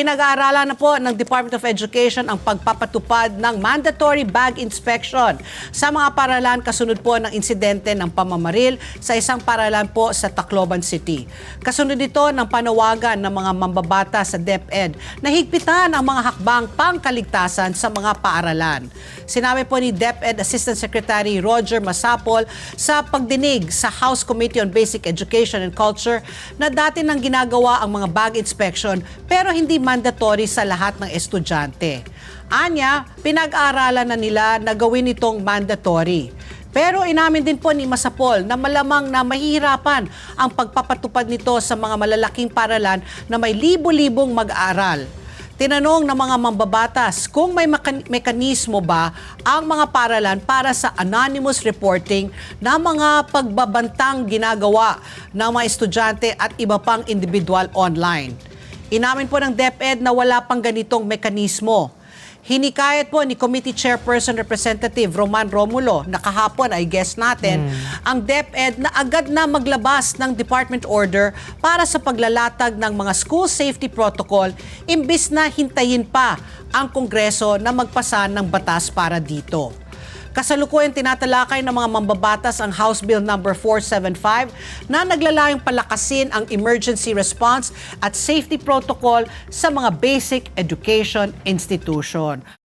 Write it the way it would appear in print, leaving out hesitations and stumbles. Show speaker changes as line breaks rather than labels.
Pinag-aaralan na po ng Department of Education ang pagpapatupad ng mandatory bag inspection sa mga paaralan kasunod po ng insidente ng pamamaril sa isang paaralan po sa Tacloban City. Kasunod ito ng panawagan ng mga mambabata sa DepEd na higpitan ang mga hakbang pangkaligtasan sa mga paaralan. Sinabi po ni DepEd Assistant Secretary Roger Masapol sa pagdinig sa House Committee on Basic Education and Culture na dati nang ginagawa ang mga bag inspection pero hindi mandatory sa lahat ng estudyante. Anya, pinag-aaralan na nila na gawin itong mandatory. Pero inamin din po ni Masapol na malamang na mahihirapan ang pagpapatupad nito sa mga malalaking paaralan na may libo-libong mag-aaral. Tinanong ng mga mambabatas kung may mekanismo ba ang mga paaralan para sa anonymous reporting na mga pagbabantang ginagawa ng mga estudyante at iba pang individual online. Inamin po ng DepEd na wala pang ganitong mekanismo. Hinikayat po ni Committee Chairperson Representative Roman Romulo na kahapon ay guest natin ang DepEd na agad na maglabas ng department order para sa paglalatag ng mga school safety protocol imbis na hintayin pa ang Kongreso na magpasa ng batas para dito. Kasalukuyan tinatalakay ng mga mambabatas ang House Bill No. 475 na naglalayong palakasin ang emergency response at safety protocol sa mga basic education institution.